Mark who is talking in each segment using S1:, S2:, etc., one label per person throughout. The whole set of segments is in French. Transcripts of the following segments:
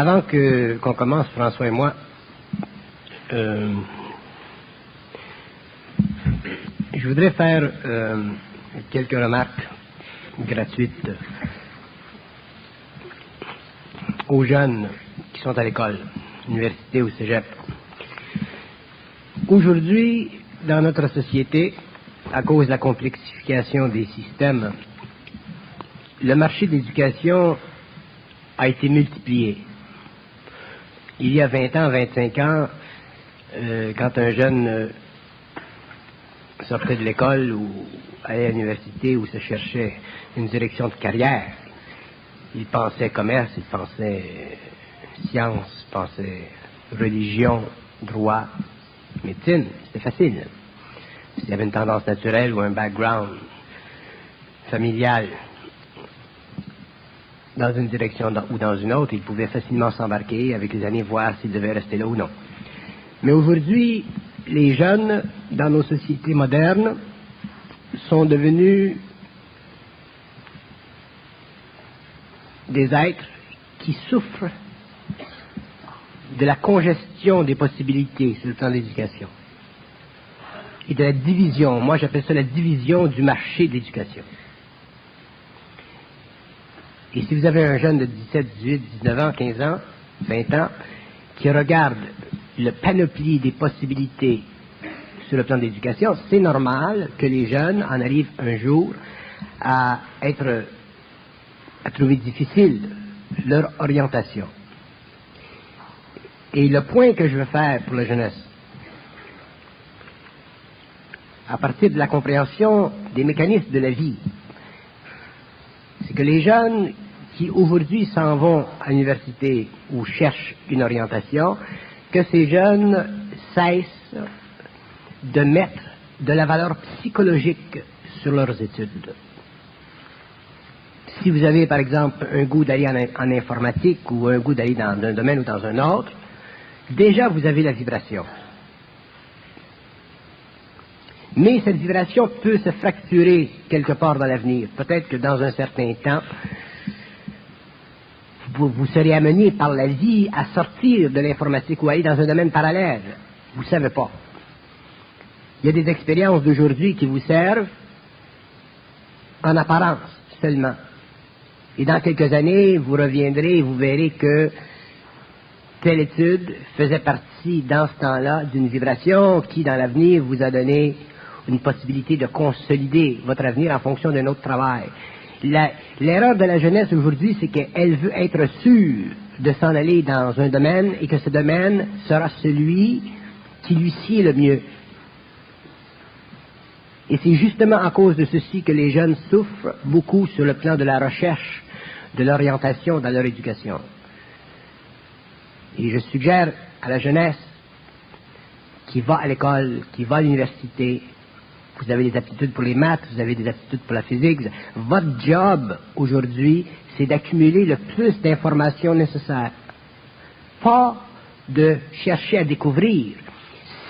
S1: Avant qu'on commence, François et moi, je voudrais faire quelques remarques gratuites aux jeunes qui sont à l'école, université ou cégep. Aujourd'hui, dans notre société, à cause de la complexification des systèmes, le marché de l'éducation a été multiplié. Il y a 20 ans, 25 ans, quand un jeune sortait de l'école ou allait à l'université ou se cherchait une direction de carrière, il pensait commerce, il pensait sciences, il pensait religion, droit, médecine. C'était facile. S'il y avait une tendance naturelle ou un background familial dans une direction ou dans une autre, il pouvait facilement s'embarquer, avec les années, voir s'il devait rester là ou non. Mais aujourd'hui, les jeunes, dans nos sociétés modernes, sont devenus des êtres qui souffrent de la congestion des possibilités sur le plan de l'éducation et de la division. Moi, j'appelle ça la division du marché de l'éducation. Et si vous avez un jeune de 17, 18, 19 ans, 15 ans, 20 ans, qui regarde le panoplie des possibilités sur le plan de l'éducation, c'est normal que les jeunes en arrivent un jour à trouver difficile leur orientation. Et le point que je veux faire pour la jeunesse, à partir de la compréhension des mécanismes de la vie, c'est que les jeunes qui aujourd'hui s'en vont à l'université ou cherchent une orientation, que ces jeunes cessent de mettre de la valeur psychologique sur leurs études. Si vous avez, par exemple, un goût d'aller en informatique ou un goût d'aller dans un domaine ou dans un autre, déjà vous avez la vibration. Mais cette vibration peut se fracturer quelque part dans l'avenir. Peut-être que dans un certain temps, vous serez amené par la vie à sortir de l'informatique ou à aller dans un domaine parallèle. Vous ne savez pas. Il y a des expériences d'aujourd'hui qui vous servent en apparence seulement. Et dans quelques années, vous reviendrez et vous verrez que telle étude faisait partie, dans ce temps-là, d'une vibration qui, dans l'avenir, vous a donné une possibilité de consolider votre avenir en fonction d'un autre travail. L'erreur de la jeunesse aujourd'hui, c'est qu'elle veut être sûre de s'en aller dans un domaine et que ce domaine sera celui qui lui sied le mieux. Et c'est justement à cause de ceci que les jeunes souffrent beaucoup sur le plan de la recherche, de l'orientation dans leur éducation. Et je suggère à la jeunesse qui va à l'école, qui va à l'université, vous avez des aptitudes pour les maths, vous avez des aptitudes pour la physique. Votre job aujourd'hui, c'est d'accumuler le plus d'informations nécessaires. Pas de chercher à découvrir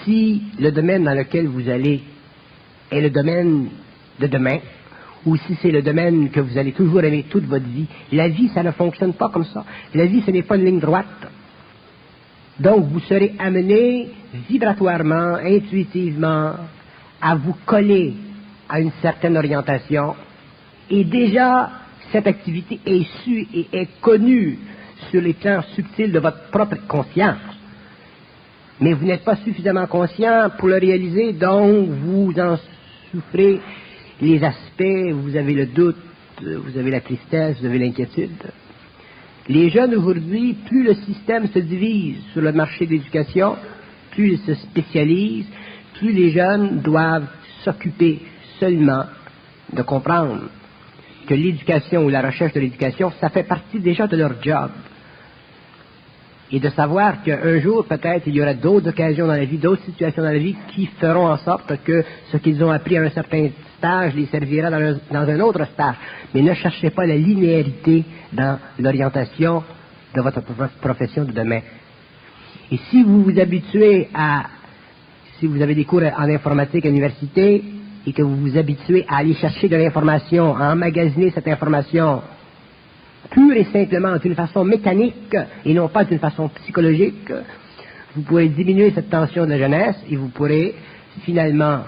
S1: si le domaine dans lequel vous allez est le domaine de demain, ou si c'est le domaine que vous allez toujours aimer toute votre vie. La vie, ça ne fonctionne pas comme ça. La vie, ce n'est pas une ligne droite. Donc, vous serez amené vibratoirement, intuitivement, à vous coller à une certaine orientation. Et déjà, cette activité est sue et est connue sur les plans subtils de votre propre conscience. Mais vous n'êtes pas suffisamment conscient pour le réaliser, donc vous en souffrez les aspects, vous avez le doute, vous avez la tristesse, vous avez l'inquiétude. Les jeunes aujourd'hui, plus le système se divise sur le marché de l'éducation, plus il se spécialise, plus les jeunes doivent s'occuper seulement de comprendre que l'éducation ou la recherche de l'éducation, ça fait partie déjà de leur job. Et de savoir qu'un jour, peut-être, il y aura d'autres occasions dans la vie, d'autres situations dans la vie qui feront en sorte que ce qu'ils ont appris à un certain stage les servira dans un autre stage. Mais ne cherchez pas la linéarité dans l'orientation de votre profession de demain. Et si vous vous habituez si vous avez des cours en informatique à l'université et que vous vous habituez à aller chercher de l'information, à emmagasiner cette information pure et simplement d'une façon mécanique et non pas d'une façon psychologique, vous pourrez diminuer cette tension de la jeunesse et vous pourrez finalement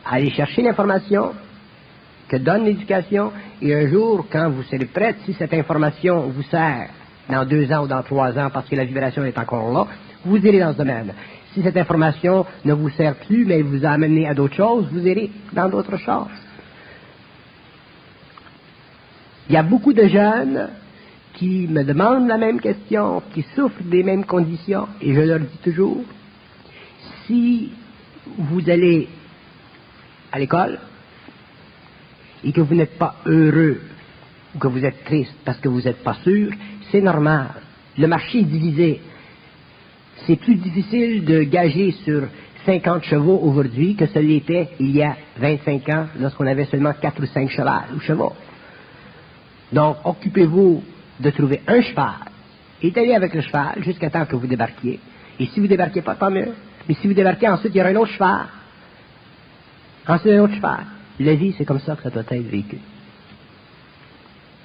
S1: aller chercher l'information que donne l'éducation et un jour, quand vous serez prête, si cette information vous sert dans 2 ans ou dans 3 ans parce que la vibration est encore là, vous irez dans ce domaine. Si cette information ne vous sert plus, mais vous a amené à d'autres choses, vous irez dans d'autres choses. Il y a beaucoup de jeunes qui me demandent la même question, qui souffrent des mêmes conditions, et je leur dis toujours, si vous allez à l'école et que vous n'êtes pas heureux ou que vous êtes triste parce que vous n'êtes pas sûr, c'est normal. Le marché est divisé. C'est plus difficile de gager sur 50 chevaux aujourd'hui que ce l'était il y a 25 ans lorsqu'on avait seulement 4 ou 5 chevaux. Donc, occupez-vous de trouver un cheval et d'aller avec le cheval jusqu'à temps que vous débarquiez. Et si vous ne débarquez pas, tant mieux. Mais si vous débarquez, ensuite, il y aura un autre cheval. Ensuite, un autre cheval. La vie, c'est comme ça que ça doit être vécu.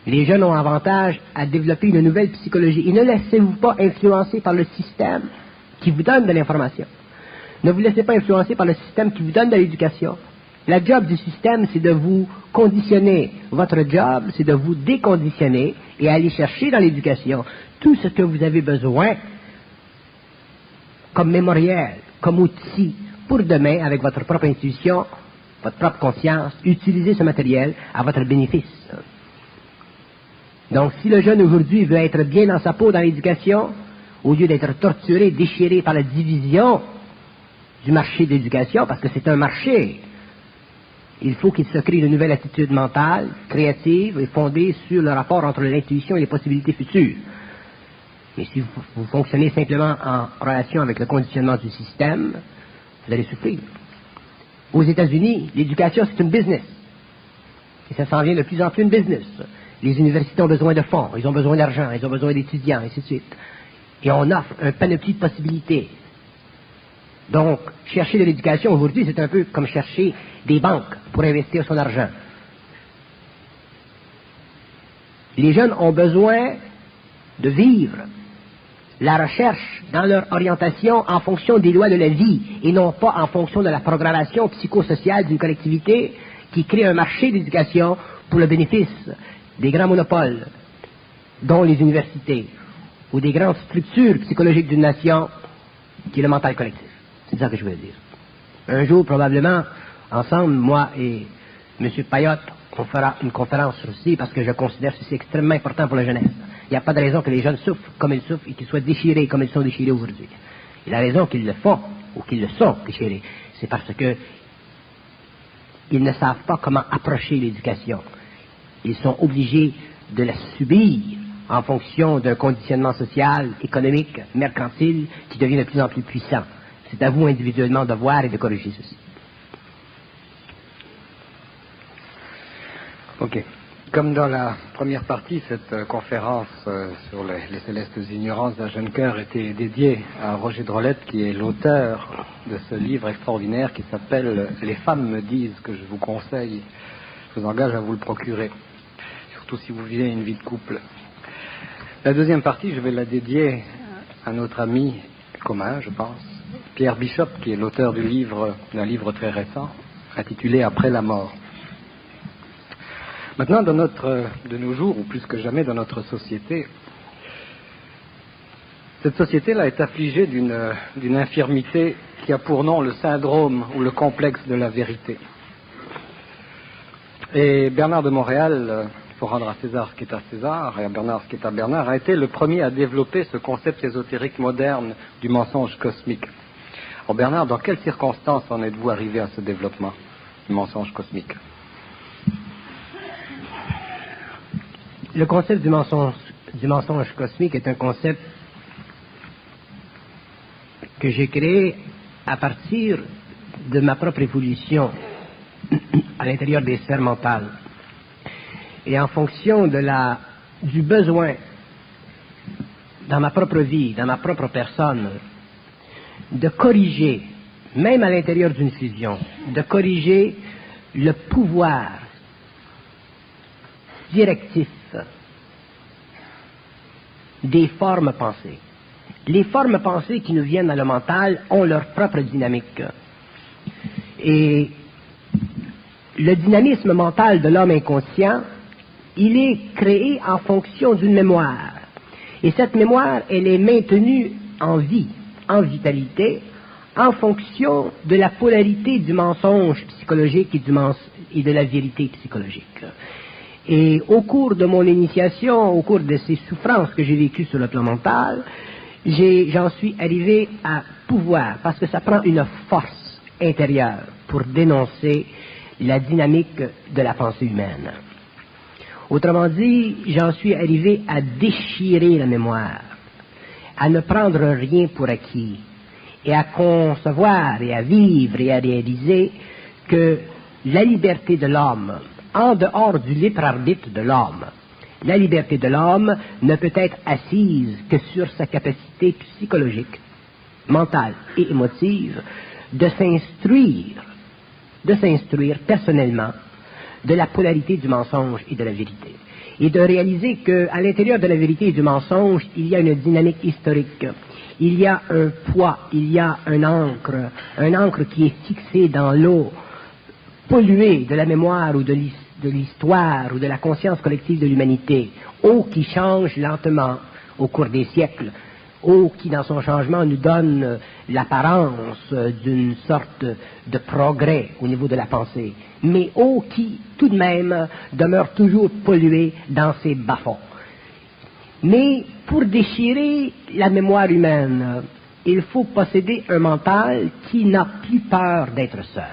S1: Les jeunes ont avantage à développer une nouvelle psychologie. Et ne laissez-vous pas influencer par le système qui vous donne de l'information. Ne vous laissez pas influencer par le système qui vous donne de l'éducation. La job du système, c'est de vous conditionner. Votre job, c'est de vous déconditionner et aller chercher dans l'éducation tout ce que vous avez besoin comme mémoriel, comme outil pour demain, avec votre propre intuition, votre propre conscience, utiliser ce matériel à votre bénéfice. Donc, si le jeune aujourd'hui veut être bien dans sa peau dans l'éducation, au lieu d'être torturé, déchiré par la division du marché de l'éducation, parce que c'est un marché, il faut qu'il se crée une nouvelle attitude mentale, créative et fondée sur le rapport entre l'intuition et les possibilités futures. Mais si vous fonctionnez simplement en relation avec le conditionnement du système, vous allez souffrir. Aux États-Unis, l'éducation, c'est une business. Et ça s'en vient de plus en plus une business. Les universités ont besoin de fonds, ils ont besoin d'argent, ils ont besoin d'étudiants, et ainsi de suite. Et on offre un panoplie de possibilités. Donc, chercher de l'éducation aujourd'hui, c'est un peu comme chercher des banques pour investir son argent. Les jeunes ont besoin de vivre la recherche dans leur orientation en fonction des lois de la vie et non pas en fonction de la programmation psychosociale d'une collectivité qui crée un marché d'éducation pour le bénéfice des grands monopoles, dont les universités, ou des grandes structures psychologiques d'une nation, qui est le mental collectif. C'est ça que je veux dire. Un jour, probablement, ensemble, moi et M. Payotte, on fera une conférence sur ceci parce que je considère que c'est extrêmement important pour la jeunesse. Il n'y a pas de raison que les jeunes souffrent comme ils souffrent et qu'ils soient déchirés comme ils sont déchirés aujourd'hui. Et la raison qu'ils le font, ou qu'ils le sont déchirés, c'est parce que ils ne savent pas comment approcher l'éducation. Ils sont obligés de la subir en fonction d'un conditionnement social, économique, mercantile, qui devient de plus en plus puissant. C'est à vous individuellement de voir et de corriger ceci.
S2: Ok. Comme dans la première partie, cette conférence sur les célestes ignorances d'un jeune cœur était dédiée à Roger Drolette, qui est l'auteur de ce livre extraordinaire qui s'appelle « Les femmes me disent », que je vous conseille, je vous engage à vous le procurer, surtout si vous vivez une vie de couple. La deuxième partie, je vais la dédier à notre ami commun, je pense, Pierre Bishop, qui est l'auteur d'un livre très récent, intitulé « Après la mort ». Maintenant, de nos jours, ou plus que jamais dans notre société, cette société-là est affligée d'une infirmité qui a pour nom le syndrome ou le complexe de la vérité. Et Bernard de Montréal, il faut rendre à César ce qui est à César, et à Bernard ce qui est à Bernard, a été le premier à développer ce concept ésotérique moderne du mensonge cosmique. Alors Bernard, dans quelles circonstances en êtes-vous arrivé à ce développement du mensonge cosmique ?
S1: Le concept du mensonge cosmique est un concept que j'ai créé à partir de ma propre évolution à l'intérieur des sphères mentales et en fonction du besoin dans ma propre vie, dans ma propre personne, de corriger, même à l'intérieur d'une fusion, de corriger le pouvoir directif des formes pensées. Les formes pensées qui nous viennent dans le mental ont leur propre dynamique. Et le dynamisme mental de l'homme inconscient, il est créé en fonction d'une mémoire. Et cette mémoire, elle est maintenue en vie, en vitalité, en fonction de la polarité du mensonge psychologique et de la vérité psychologique. Et au cours de mon initiation, au cours de ces souffrances que j'ai vécues sur le plan mental, j'en suis arrivé à pouvoir, parce que ça prend une force intérieure pour dénoncer la dynamique de la pensée humaine. Autrement dit, j'en suis arrivé à déchirer la mémoire, à ne prendre rien pour acquis, et à concevoir et à vivre et à réaliser que la liberté de l'homme, en dehors du libre arbitre de l'homme, la liberté de l'homme ne peut être assise que sur sa capacité psychologique, mentale et émotive de s'instruire personnellement de la polarité du mensonge et de la vérité. Et de réaliser qu'à l'intérieur de la vérité et du mensonge, il y a une dynamique historique. Il y a un poids, il y a un encre qui est fixé dans l'eau, polluée de la mémoire ou de l'histoire ou de la conscience collective de l'humanité, eau qui change lentement au cours des siècles, eau qui dans son changement nous donne l'apparence d'une sorte de progrès au niveau de la pensée, mais eau qui tout de même demeure toujours polluée dans ses bas-fonds. Mais pour déchirer la mémoire humaine, il faut posséder un mental qui n'a plus peur d'être seul.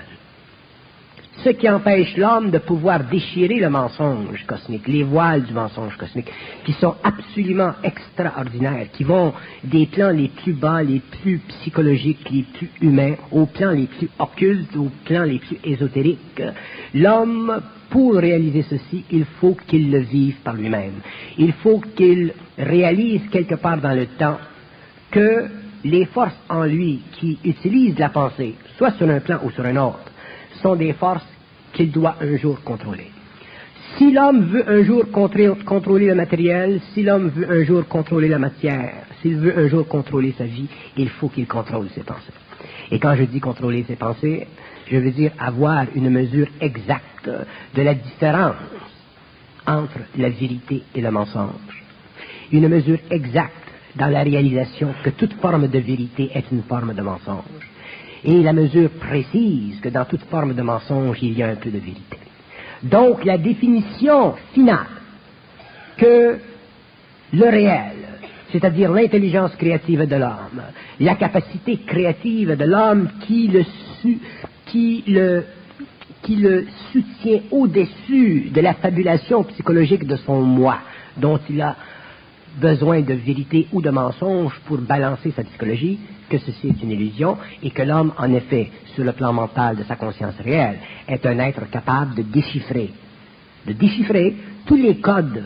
S1: Ce qui empêche l'homme de pouvoir déchirer le mensonge cosmique, les voiles du mensonge cosmique, qui sont absolument extraordinaires, qui vont des plans les plus bas, les plus psychologiques, les plus humains, aux plans les plus occultes, aux plans les plus ésotériques. L'homme, pour réaliser ceci, il faut qu'il le vive par lui-même. Il faut qu'il réalise quelque part dans le temps que les forces en lui qui utilisent la pensée, soit sur un plan ou sur un autre, sont des forces qu'il doit un jour contrôler. Si l'homme veut un jour contrôler le matériel, si l'homme veut un jour contrôler la matière, s'il veut un jour contrôler sa vie, il faut qu'il contrôle ses pensées. Et quand je dis contrôler ses pensées, je veux dire avoir une mesure exacte de la différence entre la vérité et le mensonge. Une mesure exacte dans la réalisation que toute forme de vérité est une forme de mensonge. Et la mesure précise que dans toute forme de mensonge, il y a un peu de vérité. Donc, la définition finale que le réel, c'est-à-dire l'intelligence créative de l'homme, la capacité créative de l'homme qui le soutient au-dessus de la fabulation psychologique de son moi, dont il a besoin de vérité ou de mensonge pour balancer sa psychologie, que ceci est une illusion et que l'homme, en effet, sur le plan mental de sa conscience réelle, est un être capable de déchiffrer tous les codes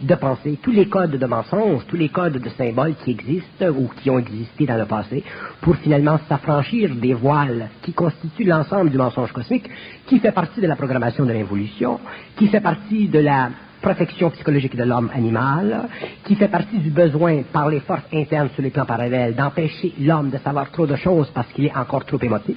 S1: de pensée, tous les codes de mensonge, tous les codes de symboles qui existent ou qui ont existé dans le passé, pour finalement s'affranchir des voiles qui constituent l'ensemble du mensonge cosmique, qui fait partie de la programmation de l'involution, qui fait partie de la protection psychologique de l'homme animal, qui fait partie du besoin par les forces internes sur les plans parallèles d'empêcher l'homme de savoir trop de choses parce qu'il est encore trop émotif.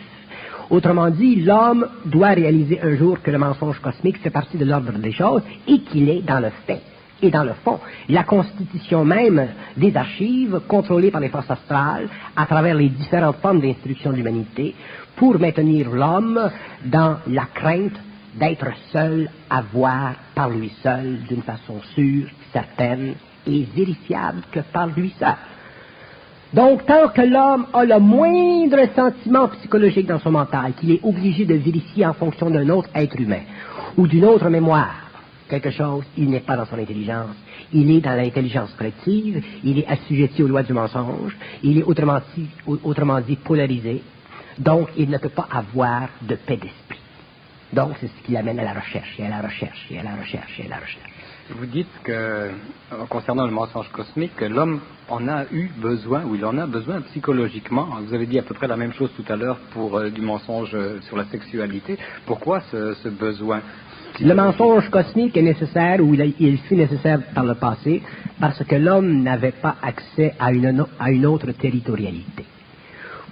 S1: Autrement dit, l'homme doit réaliser un jour que le mensonge cosmique fait partie de l'ordre des choses et qu'il est dans le fait et dans le fond la constitution même des archives contrôlées par les forces astrales à travers les différentes formes d'instruction de l'humanité pour maintenir l'homme dans la crainte d'être seul à voir par lui seul d'une façon sûre, certaine et vérifiable que par lui seul. Donc, tant que l'homme a le moindre sentiment psychologique dans son mental, qu'il est obligé de vérifier en fonction d'un autre être humain ou d'une autre mémoire, quelque chose, il n'est pas dans son intelligence. Il est dans l'intelligence collective, il est assujetti aux lois du mensonge, il est autrement dit polarisé, donc il ne peut pas avoir de paix d'esprit. Donc, c'est ce qui l'amène à la recherche, et à la recherche, et à la recherche, et à la recherche.
S2: Vous dites que, concernant le mensonge cosmique, que l'homme en a eu besoin, ou il en a besoin psychologiquement. Vous avez dit à peu près la même chose tout à l'heure pour du mensonge sur la sexualité. Pourquoi ce besoin?
S1: Le mensonge cosmique est nécessaire, ou il fut nécessaire par le passé, parce que l'homme n'avait pas accès à une autre territorialité.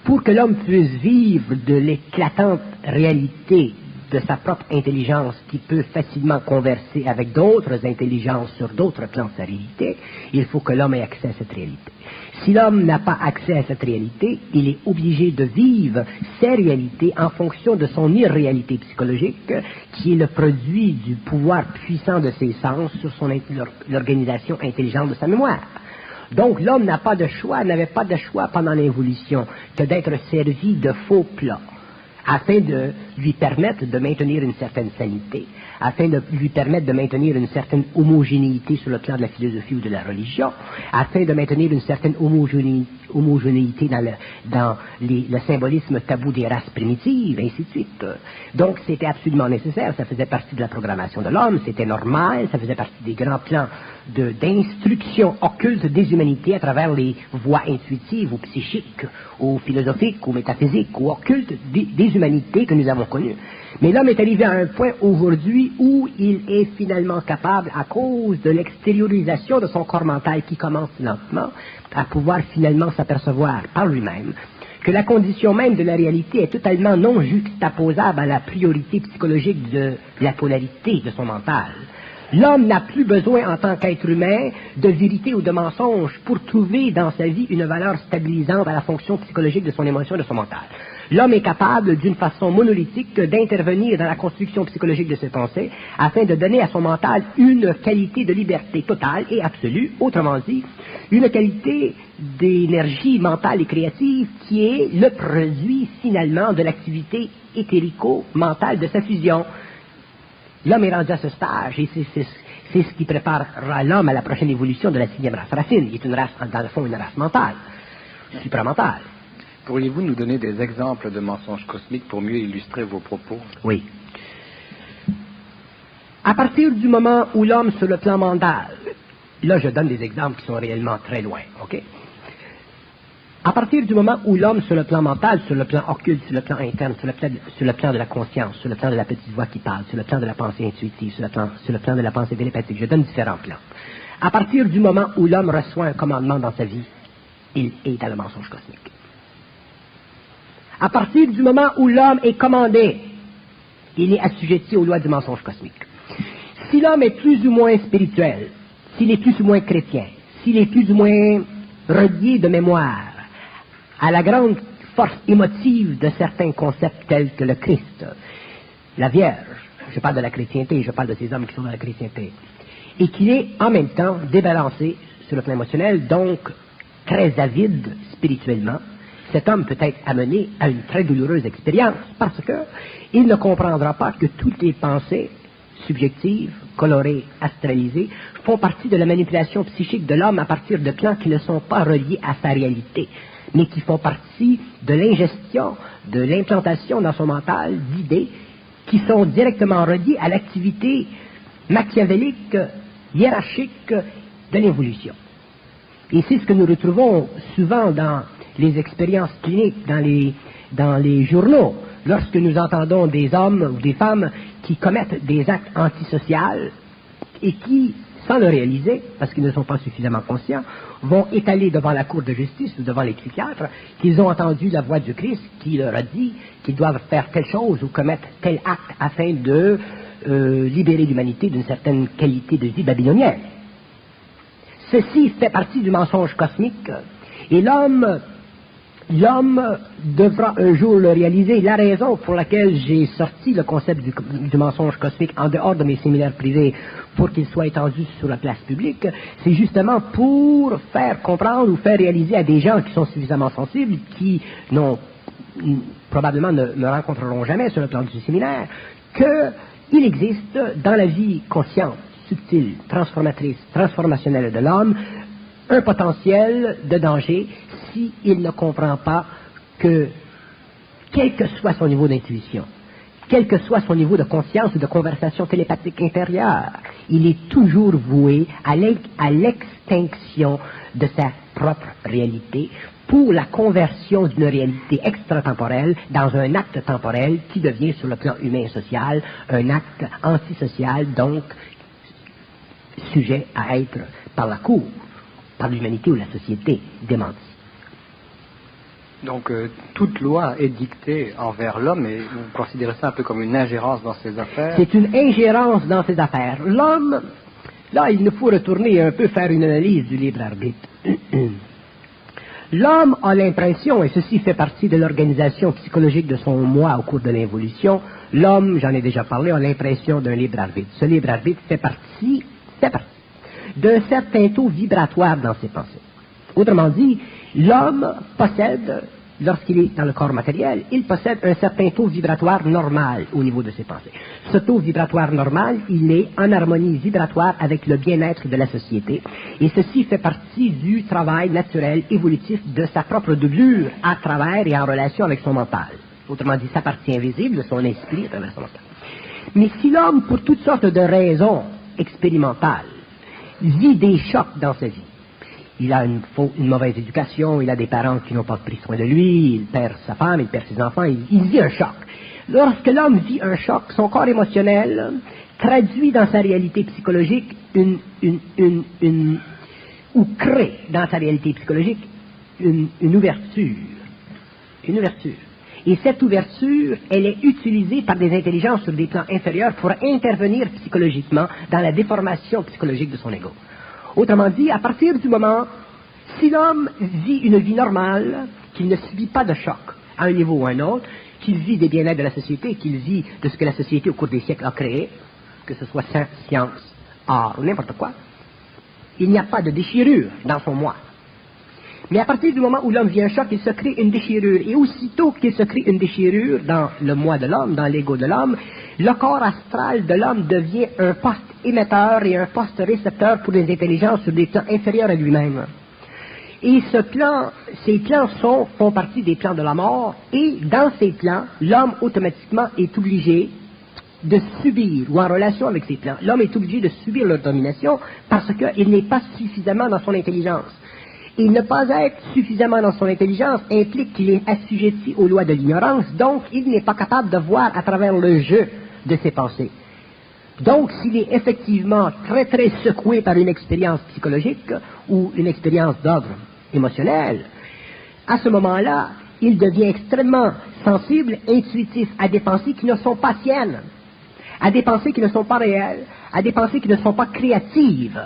S1: Pour que l'homme puisse vivre de l'éclatante réalité de sa propre intelligence qui peut facilement converser avec d'autres intelligences sur d'autres plans de sa réalité, il faut que l'homme ait accès à cette réalité. Si l'homme n'a pas accès à cette réalité, il est obligé de vivre ces réalités en fonction de son irréalité psychologique, qui est le produit du pouvoir puissant de ses sens sur l'organisation intelligente de sa mémoire. Donc l'homme n'avait pas de choix pendant l'évolution que d'être servi de faux plats, afin de lui permettre de maintenir une certaine sanité, afin de lui permettre de maintenir une certaine homogénéité sur le plan de la philosophie ou de la religion, afin de maintenir une certaine homogénéité dans le symbolisme tabou des races primitives, ainsi de suite. Donc c'était absolument nécessaire, ça faisait partie de la programmation de l'homme, c'était normal, ça faisait partie des grands plans d'instruction occulte des humanités à travers les voies intuitives ou psychiques ou philosophiques ou métaphysiques ou occultes des humanités que nous avons connues. Mais l'homme est arrivé à un point aujourd'hui où il est finalement capable, à cause de l'extériorisation de son corps mental qui commence lentement, à pouvoir finalement s'apercevoir par lui-même que la condition même de la réalité est totalement non juxtaposable à la priorité psychologique de la polarité de son mental. L'homme n'a plus besoin, en tant qu'être humain, de vérité ou de mensonge pour trouver dans sa vie une valeur stabilisante à la fonction psychologique de son émotion et de son mental. L'homme est capable, d'une façon monolithique, d'intervenir dans la construction psychologique de ses pensées afin de donner à son mental une qualité de liberté totale et absolue, autrement dit, une qualité d'énergie mentale et créative qui est le produit, finalement, de l'activité éthérico-mentale de sa fusion. L'homme est rendu à ce stage et c'est ce qui préparera l'homme à la prochaine évolution de la 6e race racine, qui est une race, dans le fond, une race mentale, supramentale.
S2: Pourriez-vous nous donner des exemples de mensonges cosmiques pour mieux illustrer vos propos?
S1: Oui. À partir du moment où l'homme, sur le plan mental, là je donne des exemples qui sont réellement très loin, ok? À partir du moment où l'homme, sur le plan mental, sur le plan occulte, sur le plan interne, sur le plan de la conscience, sur le plan de la petite voix qui parle, sur le plan de la pensée intuitive, sur le plan de la pensée télépathique, je donne différents plans. À partir du moment où l'homme reçoit un commandement dans sa vie, il est dans le mensonge cosmique. À partir du moment où l'homme est commandé, il est assujetti aux lois du mensonge cosmique. Si l'homme est plus ou moins spirituel, s'il est plus ou moins chrétien, s'il est plus ou moins relié de mémoire à la grande force émotive de certains concepts tels que le Christ, la Vierge, je parle de la chrétienté, je parle de ces hommes qui sont dans la chrétienté, et qu'il est en même temps débalancé sur le plan émotionnel, donc très avide spirituellement, cet homme peut être amené à une très douloureuse expérience parce que il ne comprendra pas que toutes les pensées subjectives, colorées, astralisées, font partie de la manipulation psychique de l'homme à partir de plans qui ne sont pas reliés à sa réalité, mais qui font partie de l'ingestion, de l'implantation dans son mental d'idées qui sont directement reliées à l'activité machiavélique, hiérarchique de l'évolution. Et c'est ce que nous retrouvons souvent dans les expériences cliniques, dans les journaux, lorsque nous entendons des hommes ou des femmes qui commettent des actes antisociaux et qui, sans le réaliser, parce qu'ils ne sont pas suffisamment conscients, vont étaler devant la cour de justice ou devant les psychiatres qu'ils ont entendu la voix du Christ qui leur a dit qu'ils doivent faire telle chose ou commettre tel acte afin de libérer l'humanité d'une certaine qualité de vie babylonienne. Ceci fait partie du mensonge cosmique et l'homme devra un jour le réaliser. La raison pour laquelle j'ai sorti le concept du mensonge cosmique en dehors de mes séminaires privés pour qu'il soit étendu sur la place publique, c'est justement pour faire comprendre ou faire réaliser à des gens qui sont suffisamment sensibles, qui probablement ne rencontreront jamais sur le plan du séminaire, qu'il existe dans la vie consciente, subtile, transformatrice, transformationnelle de l'homme, un potentiel de danger s'il ne comprend pas que, quel que soit son niveau d'intuition, quel que soit son niveau de conscience ou de conversation télépathique intérieure, il est toujours voué à l'extinction de sa propre réalité pour la conversion d'une réalité extratemporelle dans un acte temporel qui devient, sur le plan humain et social, un acte antisocial, donc sujet à être par la cour, par l'humanité ou la société démentie.
S2: Donc toute loi est dictée envers l'homme et vous considérez ça un peu comme une ingérence dans ses affaires?
S1: C'est une ingérence dans ses affaires. L'homme, là il nous faut retourner et un peu faire une analyse du libre arbitre. L'homme a l'impression, et ceci fait partie de l'organisation psychologique de son moi au cours de l'évolution, l'homme, j'en ai déjà parlé, a l'impression d'un libre arbitre. Ce libre arbitre fait partie d'un certain taux vibratoire dans ses pensées. Autrement dit, l'homme possède, lorsqu'il est dans le corps matériel, il possède un certain taux vibratoire normal au niveau de ses pensées. Ce taux vibratoire normal, il est en harmonie vibratoire avec le bien-être de la société, et ceci fait partie du travail naturel évolutif de sa propre doublure à travers et en relation avec son mental. Autrement dit, sa partie invisible, son esprit à travers son mental. Mais si l'homme, pour toutes sortes de raisons expérimentales, vit des chocs dans sa vie, il a une mauvaise éducation, il a des parents qui n'ont pas pris soin de lui, il perd sa femme, il perd ses enfants, il vit un choc. Lorsque l'homme vit un choc, son corps émotionnel traduit dans sa réalité psychologique ou crée dans sa réalité psychologique une ouverture. Une ouverture. Et cette ouverture, elle est utilisée par des intelligences sur des plans inférieurs pour intervenir psychologiquement dans la déformation psychologique de son ego. Autrement dit, à partir du moment, si l'homme vit une vie normale, qu'il ne subit pas de choc à un niveau ou à un autre, qu'il vit des bien-être de la société, qu'il vit de ce que la société au cours des siècles a créé, que ce soit science, art ou n'importe quoi, il n'y a pas de déchirure dans son moi. Mais à partir du moment où l'homme vit un choc, il se crée une déchirure. Et aussitôt qu'il se crée une déchirure dans le moi de l'homme, dans l'ego de l'homme, le corps astral de l'homme devient un poste émetteur et un poste récepteur pour les intelligences sur des plans inférieurs à lui-même. Et ces plans font partie des plans de la mort, et dans ces plans, l'homme automatiquement est obligé de subir, ou en relation avec ces plans, l'homme est obligé de subir leur domination parce qu'il n'est pas suffisamment dans son intelligence. Et ne pas être suffisamment dans son intelligence implique qu'il est assujetti aux lois de l'ignorance, donc il n'est pas capable de voir à travers le jeu de ses pensées. Donc, s'il est effectivement très très secoué par une expérience psychologique ou une expérience d'ordre émotionnel, à ce moment-là, il devient extrêmement sensible, intuitif à des pensées qui ne sont pas siennes, à des pensées qui ne sont pas réelles, à des pensées qui ne sont pas créatives,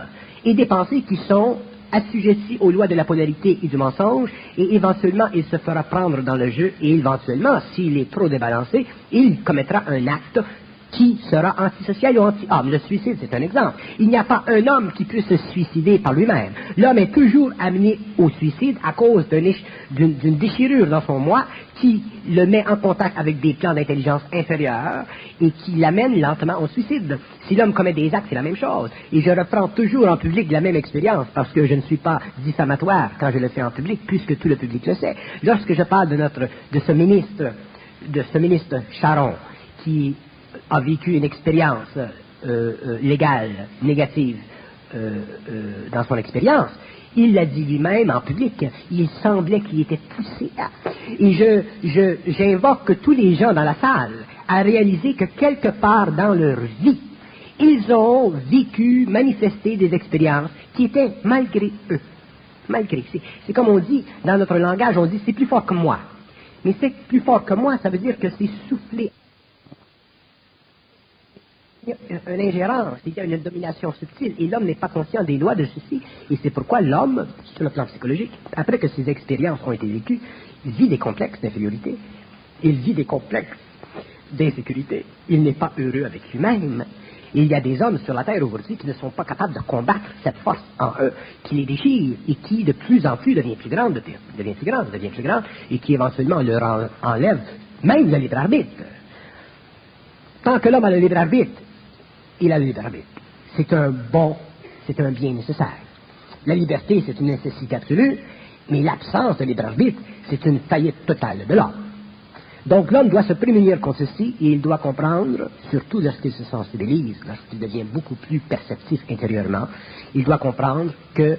S1: et des pensées qui sont assujetties aux lois de la polarité et du mensonge, et éventuellement il se fera prendre dans le jeu, et éventuellement, s'il est trop débalancé, il commettra un acte qui sera antisocial ou anti-homme. Le suicide, c'est un exemple. Il n'y a pas un homme qui puisse se suicider par lui-même. L'homme est toujours amené au suicide à cause d'une déchirure dans son moi qui le met en contact avec des plans d'intelligence inférieurs et qui l'amène lentement au suicide. Si l'homme commet des actes, c'est la même chose. Et je reprends toujours en public la même expérience parce que je ne suis pas diffamatoire quand je le fais en public puisque tout le public le sait. Lorsque je parle de ce ministre Charon qui a vécu une expérience légale, négative dans son expérience, il l'a dit lui-même en public, il semblait qu'il était poussé à... Et j'invoque tous les gens dans la salle à réaliser que quelque part dans leur vie, ils ont vécu, manifesté des expériences qui étaient malgré eux. Malgré. C'est comme on dit, dans notre langage, on dit c'est plus fort que moi. Mais c'est plus fort que moi, ça veut dire que c'est soufflé. Il y a une ingérence, il y a une domination subtile, et l'homme n'est pas conscient des lois de ceci, et c'est pourquoi l'homme, sur le plan psychologique, après que ses expériences ont été vécues, il vit des complexes d'infériorité, il vit des complexes d'insécurité, il n'est pas heureux avec lui-même. Et il y a des hommes sur la terre aujourd'hui qui ne sont pas capables de combattre cette force en eux, qui les déchire, et qui de plus en plus devient plus grande, et qui éventuellement leur enlève même le libre arbitre. Tant que l'homme a le libre arbitre, il a le libre arbitre. C'est un bien nécessaire. La liberté, c'est une nécessité absolue, mais l'absence de libre arbitre, c'est une faillite totale de l'homme. Donc l'homme doit se prémunir contre ceci et il doit comprendre, surtout lorsqu'il se sensibilise, lorsqu'il devient beaucoup plus perceptif intérieurement, il doit comprendre que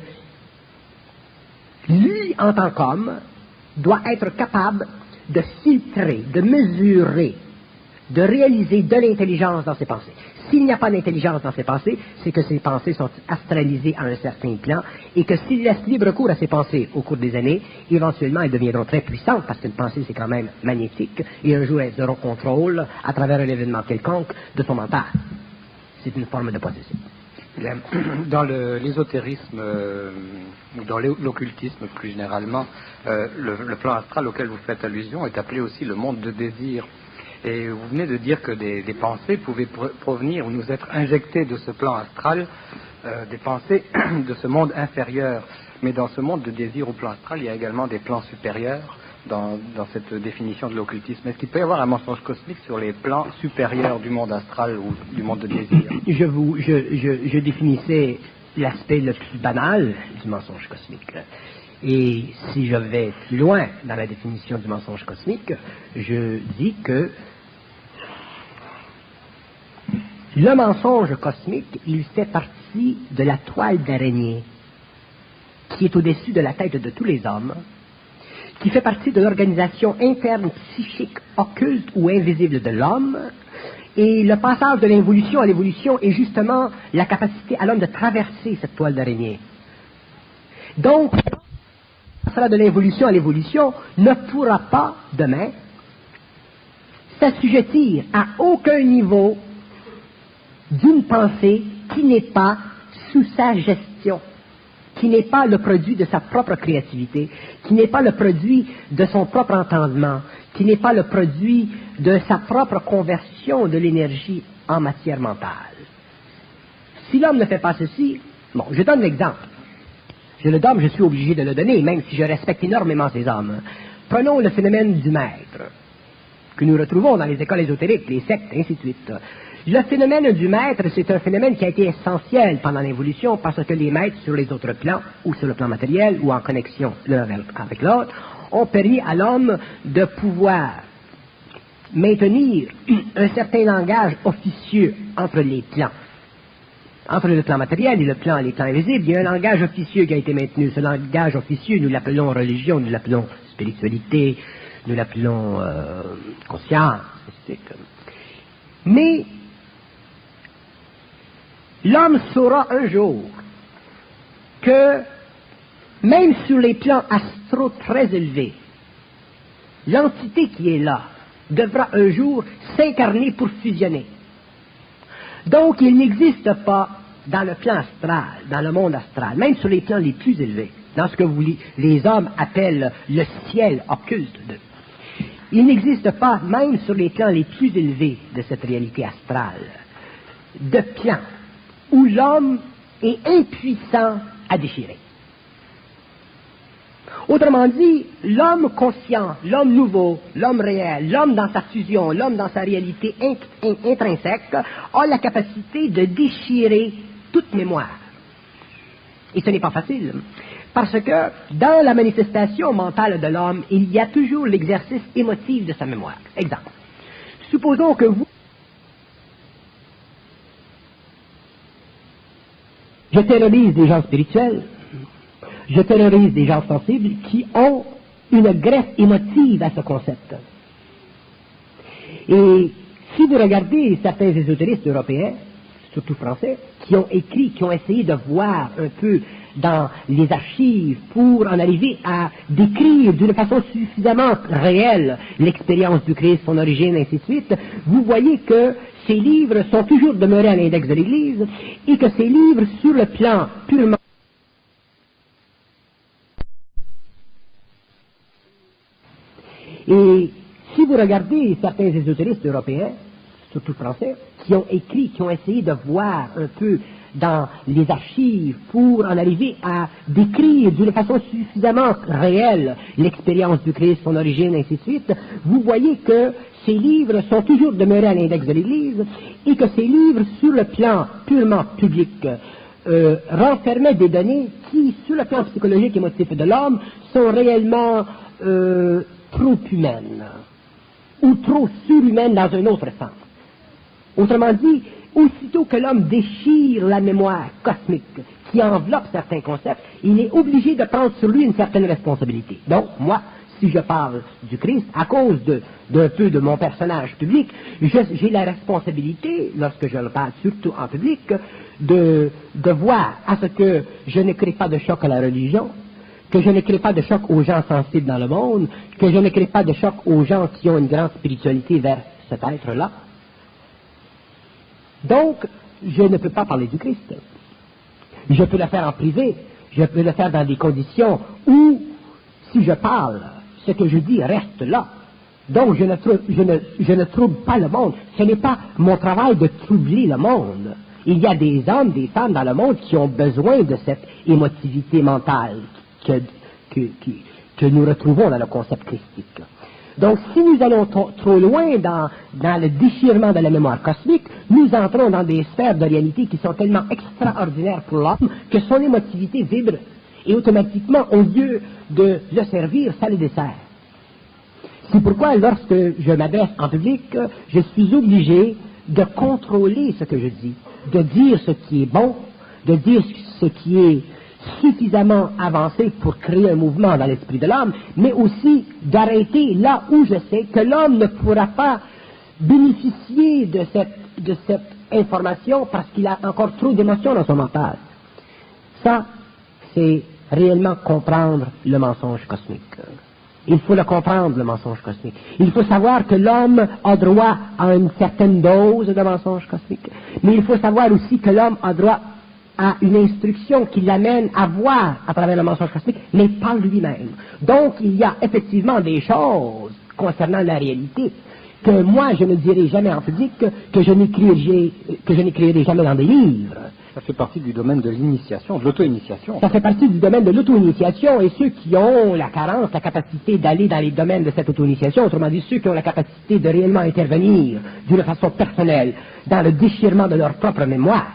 S1: lui, en tant qu'homme, doit être capable de filtrer, de mesurer, de réaliser de l'intelligence dans ses pensées. S'il n'y a pas d'intelligence dans ses pensées, c'est que ses pensées sont astralisées à un certain plan et que s'il laisse libre cours à ses pensées au cours des années, éventuellement elles deviendront très puissantes parce qu'une pensée c'est quand même magnétique et un jour elles auront contrôle à travers un événement quelconque de son mental. C'est une forme de possession.
S2: Dans l'ésotérisme ou dans l'occultisme plus généralement, le plan astral auquel vous faites allusion est appelé aussi le monde de désir. Et vous venez de dire que des pensées pouvaient provenir ou nous être injectées de ce plan astral, des pensées de ce monde inférieur. Mais dans ce monde de désir au plan astral, il y a également des plans supérieurs dans cette définition de l'occultisme. Est-ce qu'il peut y avoir un mensonge cosmique sur les plans supérieurs du monde astral ou du monde de désir?
S1: Je définissais l'aspect le plus banal du mensonge cosmique. Et si je vais plus loin dans la définition du mensonge cosmique, je dis que le mensonge cosmique, il fait partie de la toile d'araignée qui est au-dessus de la tête de tous les hommes, qui fait partie de l'organisation interne psychique occulte ou invisible de l'homme, et le passage de l'involution à l'évolution est justement la capacité à l'homme de traverser cette toile d'araignée. Donc, cela de l'involution à l'évolution ne pourra pas, demain, s'assujettir à aucun niveau d'une pensée qui n'est pas sous sa gestion, qui n'est pas le produit de sa propre créativité, qui n'est pas le produit de son propre entendement, qui n'est pas le produit de sa propre conversion de l'énergie en matière mentale. Si l'homme ne fait pas ceci, bon, je donne l'exemple. Je le donne, je suis obligé de le donner, même si je respecte énormément ces hommes. Prenons le phénomène du maître, que nous retrouvons dans les écoles ésotériques, les sectes, et ainsi de suite. Le phénomène du maître, c'est un phénomène qui a été essentiel pendant l'évolution parce que les maîtres sur les autres plans, ou sur le plan matériel, ou en connexion l'un avec l'autre, ont permis à l'homme de pouvoir maintenir un certain langage officieux entre les plans. Entre le plan matériel et les plans invisibles, il y a un langage officieux qui a été maintenu. Ce langage officieux, nous l'appelons religion, nous l'appelons spiritualité, nous l'appelons conscience, etc. Mais l'homme saura un jour que, même sur les plans astraux très élevés, l'entité qui est là devra un jour s'incarner pour fusionner. Donc, il n'existe pas dans le plan astral, dans le monde astral, même sur les plans les plus élevés, dans ce que les hommes appellent le ciel occulte d'eux. Il n'existe pas, même sur les plans les plus élevés de cette réalité astrale, de plans où l'homme est impuissant à déchirer. Autrement dit, l'homme conscient, l'homme nouveau, l'homme réel, l'homme dans sa fusion, l'homme dans sa réalité intrinsèque, a la capacité de déchirer toute mémoire. Et ce n'est pas facile, parce que dans la manifestation mentale de l'homme, il y a toujours l'exercice émotif de sa mémoire. Exemple. Supposons que vous... Je terrorise des gens spirituels, je terrorise des gens sensibles qui ont une greffe émotive à ce concept. Et si vous regardez certains ésotéristes européens, surtout français, qui ont écrit, qui ont essayé de voir un peu dans les archives pour en arriver à décrire d'une façon suffisamment réelle l'expérience du Christ, son origine, ainsi de suite, vous voyez que ces livres sont toujours demeurés à l'index de l'Église et que ces livres, sur le plan purement et si vous regardez certains ésotéristes européens, surtout français, qui ont écrit, qui ont essayé de voir un peu dans les archives pour en arriver à décrire d'une façon suffisamment réelle l'expérience du Christ, son origine, ainsi de suite, vous voyez que ces livres sont toujours demeurés à l'index de l'Église et que ces livres, sur le plan purement public, renfermaient des données qui, sur le plan psychologique et émotif de l'homme, sont réellement trop humaines. ou trop surhumaine dans un autre sens. Autrement dit, aussitôt que l'homme déchire la mémoire cosmique qui enveloppe certains concepts, il est obligé de prendre sur lui une certaine responsabilité. Donc, moi, si je parle du Christ, à cause d'un peu de mon personnage public, j'ai la responsabilité, lorsque je le parle surtout en public, de voir à ce que je ne crée pas de choc à la religion, que je ne crée pas de choc aux gens sensibles dans le monde, que je ne crée pas de choc aux gens qui ont une grande spiritualité vers cet être-là. Donc, je ne peux pas parler du Christ. Je peux le faire en privé, je peux le faire dans des conditions où, si je parle, ce que je dis reste là. Donc, je ne trouble pas le monde. Ce n'est pas mon travail de troubler le monde. Il y a des hommes, des femmes dans le monde qui ont besoin de cette émotivité mentale que nous retrouvons dans le concept christique. Donc, si nous allons trop loin dans le déchirement de la mémoire cosmique, nous entrons dans des sphères de réalité qui sont tellement extraordinaires pour l'homme que son émotivité vibre. Et automatiquement, au lieu de le servir, ça le dessert. C'est pourquoi, lorsque je m'adresse en public, je suis obligé de contrôler ce que je dis, de dire ce qui est bon, de dire ce qui est suffisamment avancé pour créer un mouvement dans l'esprit de l'homme, mais aussi d'arrêter là où je sais que l'homme ne pourra pas bénéficier de cette information parce qu'il a encore trop d'émotions dans son mental. Ça, c'est réellement comprendre le mensonge cosmique. Il faut le comprendre, le mensonge cosmique. Il faut savoir que l'homme a droit à une certaine dose de mensonge cosmique, mais il faut savoir aussi que l'homme a droit à une instruction qui l'amène à voir à travers le mensonge cosmique, mais par lui-même. Donc, il y a effectivement des choses concernant la réalité que moi, je ne dirai jamais en public, que je n'écrirai jamais dans des livres.
S2: Ça fait partie du domaine de l'initiation, de l'auto-initiation.
S1: Ça fait partie du domaine de l'auto-initiation, et ceux qui ont la carence, la capacité d'aller dans les domaines de cette auto-initiation, autrement dit ceux qui ont la capacité de réellement intervenir d'une façon personnelle dans le déchirement de leur propre mémoire,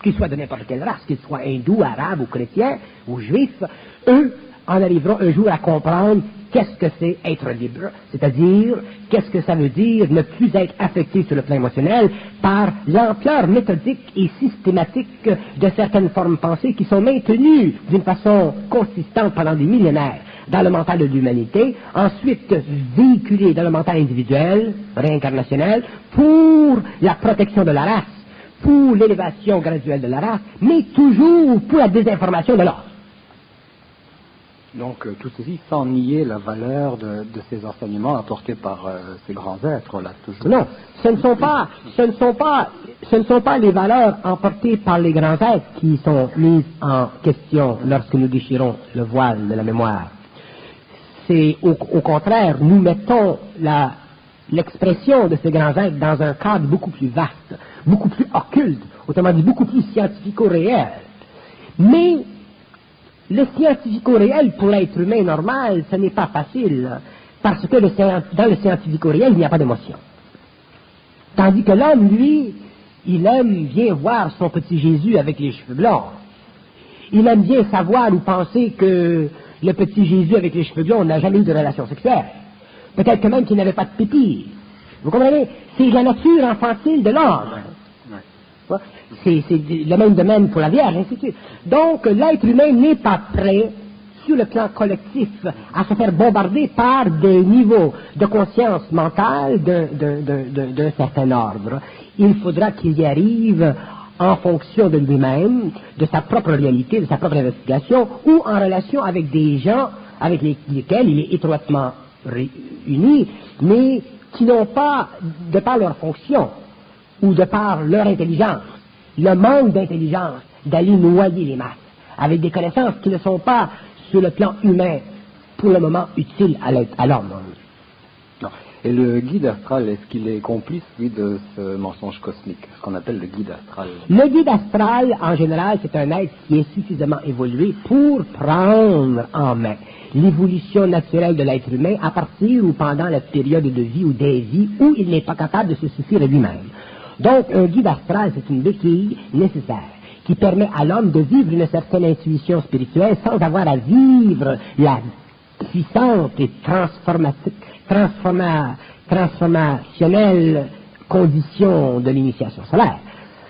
S1: qu'ils soient de n'importe quelle race, qu'ils soient hindous, arabes ou chrétiens ou juifs, eux en arriveront un jour à comprendre qu'est-ce que c'est être libre, c'est-à-dire qu'est-ce que ça veut dire ne plus être affecté sur le plan émotionnel par l'ampleur méthodique et systématique de certaines formes pensées qui sont maintenues d'une façon consistante pendant des millénaires dans le mental de l'humanité, ensuite véhiculées dans le mental individuel, réincarnationnel, pour la protection de la race, pour l'élévation graduelle de la race, mais toujours pour la désinformation de l'autre.
S2: Donc tout ceci sans nier la valeur de ces enseignements apportés par ces grands êtres-là, toujours.
S1: Non, ce ne sont pas les valeurs apportées par les grands êtres qui sont mises en question lorsque nous déchirons le voile de la mémoire. C'est au contraire, nous mettons l'expression de ces grands êtres dans un cadre beaucoup plus vaste, beaucoup plus occulte, autrement dit beaucoup plus scientifico-réel. Mais le scientifico-réel pour l'être humain normal, ce n'est pas facile, parce que dans le scientifico-réel, il n'y a pas d'émotion. Tandis que l'homme, lui, il aime bien voir son petit Jésus avec les cheveux blancs. Il aime bien savoir ou penser que le petit Jésus avec les cheveux blonds n'a jamais eu de relation sexuelle. Peut-être que même qu'il n'avait pas de pipi. Vous comprenez? C'est la nature infantile de l'homme. C'est le même domaine pour la Vierge, ainsi de suite. Donc, l'être humain n'est pas prêt, sur le plan collectif, à se faire bombarder par des niveaux de conscience mentale d'un certain ordre. Il faudra qu'il y arrive en fonction de lui-même, de sa propre réalité, de sa propre investigation, ou en relation avec des gens avec lesquels il est étroitement unis, mais qui n'ont pas, de par leur fonction, ou de par leur intelligence, le manque d'intelligence d'aller noyer les masses, avec des connaissances qui ne sont pas, sur le plan humain, pour le moment, utiles à l'homme.
S2: Non. Et le guide astral, est-ce qu'il est complice, lui, de ce mensonge cosmique, ce qu'on appelle le guide astral?
S1: Le guide astral, en général, c'est un être qui est suffisamment évolué pour prendre en main l'évolution naturelle de l'être humain à partir ou pendant la période de vie ou des vies où il n'est pas capable de se suffire à lui-même. Donc, un guide astral, c'est une béquille nécessaire qui permet à l'homme de vivre une certaine intuition spirituelle sans avoir à vivre puissante et transformationnelle condition de l'initiation solaire.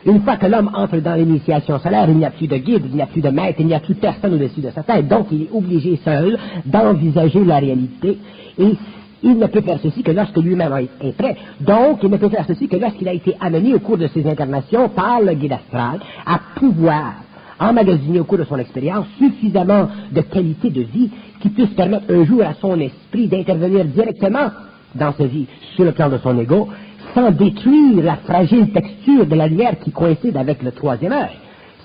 S1: Une fois que l'homme entre dans l'initiation solaire, il n'y a plus de guide, il n'y a plus de maître, il n'y a plus personne au-dessus de sa tête. Donc, il est obligé seul d'envisager la réalité et il ne peut faire ceci que lorsque lui-même est prêt. Donc, il ne peut faire ceci que lorsqu'il a été amené au cours de ses incarnations par le guide astral à pouvoir emmagasiner au cours de son expérience suffisamment de qualité de vie qui puisse permettre un jour à son esprit d'intervenir directement dans sa vie sur le plan de son ego, sans détruire la fragile texture de la lumière qui coïncide avec le troisième œil.